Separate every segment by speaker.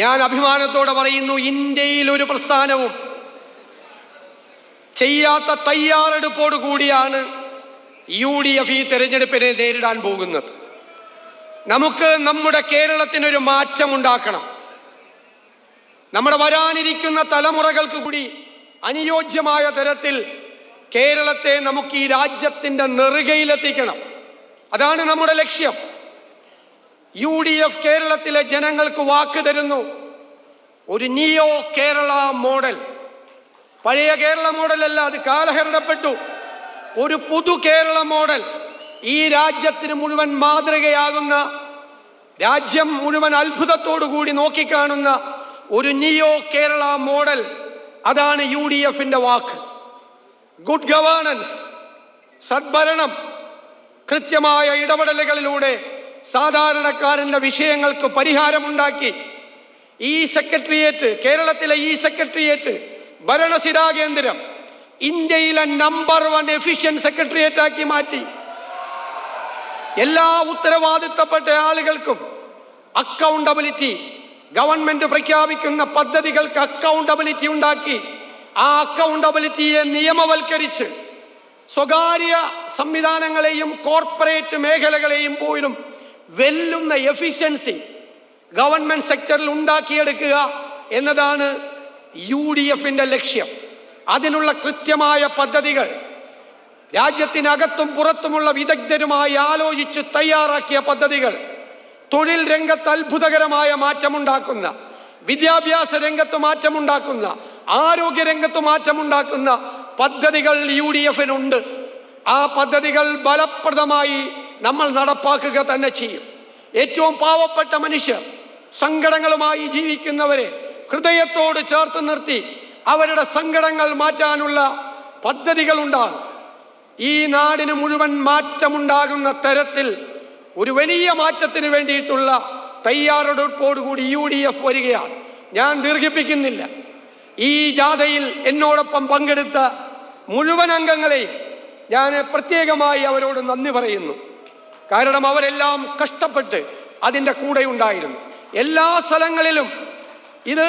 Speaker 1: ഞാൻ അഭിമാനത്തോടെ പറയുന്നു, ഇന്ത്യയിൽ ഒരു പ്രസ്ഥാനവും ചെയ്യാത്ത തയ്യാറെടുപ്പോടു കൂടിയാണ് UDF ഈ തെരഞ്ഞെടുപ്പിനെ നേരിടാൻ പോകുന്നത്. നമുക്ക് നമ്മുടെ കേരളത്തിനൊരു മാറ്റമുണ്ടാക്കണം. നമ്മുടെ വരാനിരിക്കുന്ന തലമുറകൾക്ക് കൂടി അനുയോജ്യമായ തരത്തിൽ കേരളത്തെ നമുക്ക് ഈ രാജ്യത്തിന്റെ നെറുകയിലെത്തിക്കണം. അതാണ് നമ്മുടെ ലക്ഷ്യം. UDF കേരളത്തിലെ ജനങ്ങൾക്ക് വാക്ക് തരുന്നു, ഒരു നിയോ കേരള മോഡൽ. പഴയ കേരള മോഡലല്ല, അത് കാലഹരണപ്പെട്ടു. ഒരു പുതു കേരള മോഡൽ, ഈ രാജ്യത്തിന് മുഴുവൻ മാതൃകയാകുന്ന, രാജ്യം മുഴുവൻ അത്ഭുതത്തോടുകൂടി നോക്കിക്കാണുന്ന ഒരു നിയോ കേരള മോഡൽ. അതാണ് UDFന്റെ വാക്ക്. ഗുഡ് ഗവേണൻസ്, സദ്ഭരണം, കൃത്യമായ ഇടപെടലുകളിലൂടെ സാധാരണക്കാരന്റെ വിഷയങ്ങൾക്ക് പരിഹാരമുണ്ടാക്കി ഈ സെക്രട്ടേറിയറ്റ്, കേരളത്തിലെ ഈ സെക്രട്ടേറിയറ്റ് ഭരണസിരാ കേന്ദ്രം ഇന്ത്യയിലെ നമ്പർ 1 എഫിഷ്യന്റ് സെക്രട്ടേറിയറ്റ് ആക്കി മാറ്റി. എല്ലാ ഉത്തരവാദിത്തപ്പെട്ട ആളുകൾക്കും അക്കൗണ്ടബിലിറ്റി, ഗവൺമെന്റ് പ്രഖ്യാപിക്കുന്ന പദ്ധതികൾക്ക് അക്കൗണ്ടബിലിറ്റി ഉണ്ടാക്കി, ആ അക്കൗണ്ടബിലിറ്റിയെ നിയമവൽക്കരിച്ച് സ്വകാര്യ സംവിധാനങ്ങളെയും കോർപ്പറേറ്റ് മേഖലകളെയും പോലും വെല്ലുന്ന എഫിഷ്യൻസി ഗവൺമെന്റ് സെക്ടറിൽ ഉണ്ടാക്കിയെടുക്കുക എന്നതാണ് UDFന്റെ ലക്ഷ്യം. അതിനുള്ള കൃത്യമായ പദ്ധതികൾ രാജ്യത്തിനകത്തും പുറത്തുമുള്ള വിദഗ്ധരുമായി ആലോചിച്ച് തയ്യാറാക്കിയ പദ്ധതികൾ, തൊഴിൽ രംഗത്ത് അത്ഭുതകരമായ മാറ്റമുണ്ടാക്കുന്ന, വിദ്യാഭ്യാസ രംഗത്ത് മാറ്റമുണ്ടാക്കുന്ന, ആരോഗ്യരംഗത്ത് മാറ്റമുണ്ടാക്കുന്ന പദ്ധതികൾ UDFനുണ്ട്. ആ പദ്ധതികൾ ഫലപ്രദമായി നമ്മൾ നടപ്പാക്കുക തന്നെ ചെയ്യും. ഏറ്റവും പാവപ്പെട്ട മനുഷ്യർ, സങ്കടങ്ങളുമായി ജീവിക്കുന്നവരെ ഹൃദയത്തോട് ചേർത്ത് നിർത്തി അവരുടെ സങ്കടങ്ങൾ മാറ്റാനുള്ള പദ്ധതികളുണ്ടാകും. ഈ നാടിന് മുഴുവൻ മാറ്റമുണ്ടാകുന്ന തരത്തിൽ ഒരു വലിയ മാറ്റത്തിന് വേണ്ടിയിട്ടുള്ള തയ്യാറെടുപ്പോടുകൂടി UDF വരികയാണ്. ഞാൻ ദീർഘിപ്പിക്കുന്നില്ല. ഈ ജാഥയിൽ എന്നോടൊപ്പം പങ്കെടുത്ത മുഴുവൻ അംഗങ്ങളെയും ഞാൻ പ്രത്യേകമായി അവരോട് നന്ദി പറയുന്നു. കാരണം അവരെല്ലാം കഷ്ടപ്പെട്ട് അതിൻ്റെ കൂടെ ഉണ്ടായിരുന്നു. എല്ലാ സ്ഥലങ്ങളിലും ഇത്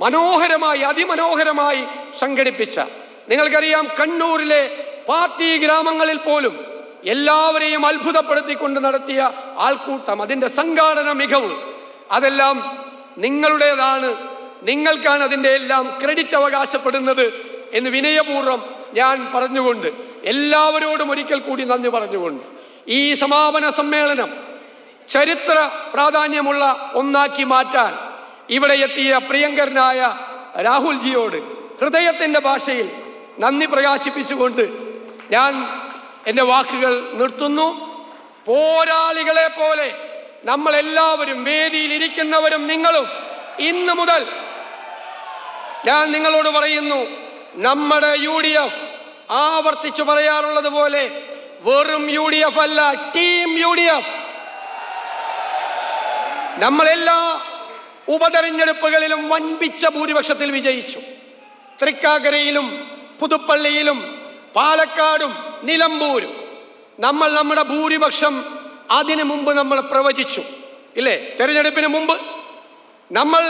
Speaker 1: മനോഹരമായി, അതിമനോഹരമായി സംഘടിപ്പിച്ച, നിങ്ങൾക്കറിയാം, കണ്ണൂരിലെ പാർട്ടി ഗ്രാമങ്ങളിൽ പോലും എല്ലാവരെയും അത്ഭുതപ്പെടുത്തിക്കൊണ്ട് നടത്തിയ ആൾക്കൂട്ടം, അതിൻ്റെ സംഘാടന മികവ്, അതെല്ലാം നിങ്ങളുടേതാണ്. നിങ്ങൾക്കാണ് അതിൻ്റെ എല്ലാം ക്രെഡിറ്റ് അവകാശപ്പെടുന്നത് എന്ന് വിനയപൂർവ്വം ഞാൻ പറഞ്ഞുകൊണ്ട്, എല്ലാവരോടും ഒരിക്കൽ കൂടി നന്ദി പറഞ്ഞുകൊണ്ട്, ഈ സമാപന സമ്മേളനം ചരിത്ര പ്രാധാന്യമുള്ള ഒന്നാക്കി മാറ്റാൻ ഇവിടെ എത്തിയ പ്രിയങ്കരനായ രാഹുൽജിയോട് ഹൃദയത്തിൻ്റെ ഭാഷയിൽ നന്ദി പ്രകാശിപ്പിച്ചുകൊണ്ട് ഞാൻ എൻ്റെ വാക്കുകൾ നിർത്തുന്നു. പോരാളികളെ പോലെ നമ്മളെല്ലാവരും, വേദിയിൽ ഇരിക്കുന്നവരും നിങ്ങളും, ഇന്ന് മുതൽ ഞാൻ നിങ്ങളോട് പറയുന്നു, നമ്മുടെ UDF ആവർത്തിച്ചു പറയാറുള്ളത് പോലെ വെറും UDF അല്ല, ടീം UDF. നമ്മളെല്ലാ ഉപതെരഞ്ഞെടുപ്പുകളിലും വൻപിച്ച ഭൂരിപക്ഷത്തിൽ വിജയിച്ചു. തൃക്കാക്കരയിലും പുതുപ്പള്ളിയിലും പാലക്കാടും നിലമ്പൂരും നമ്മൾ നമ്മുടെ ഭൂരിപക്ഷം അതിനു മുമ്പ് നമ്മൾ പ്രവചിച്ചു, ഇല്ലേ? തെരഞ്ഞെടുപ്പിന് മുമ്പ് നമ്മൾ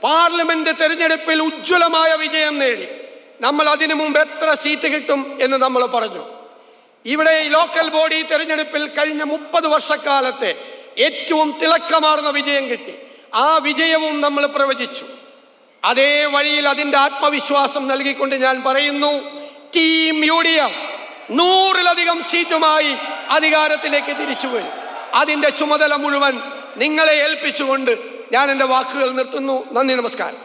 Speaker 1: പാർലമെന്റ് തെരഞ്ഞെടുപ്പിൽ ഉജ്ജ്വലമായ വിജയം നേടി. നമ്മൾ അതിനു മുമ്പ് എത്ര സീറ്റ് കിട്ടും എന്ന് നമ്മൾ പറഞ്ഞു. ഇവിടെ ലോക്കൽ ബോഡി തെരഞ്ഞെടുപ്പിൽ കഴിഞ്ഞ 30 വർഷക്കാലത്തെ ഏറ്റവും തിളക്കമാർന്ന വിജയം കിട്ടി. ആ വിജയവും നമ്മൾ പ്രവചിച്ചു. അതേ വഴിയിൽ അതിൻ്റെ ആത്മവിശ്വാസം നൽകിക്കൊണ്ട് ഞാൻ പറയുന്നു, ടീം UDF 100-ലധികം സീറ്റുമായി അധികാരത്തിലേക്ക് തിരിച്ചു വരും. അതിൻ്റെ ചുമതല മുഴുവൻ നിങ്ങളെ ഏൽപ്പിച്ചുകൊണ്ട് ഞാൻ എൻ്റെ വാക്കുകൾ നിർത്തുന്നു. നന്ദി, നമസ്കാരം.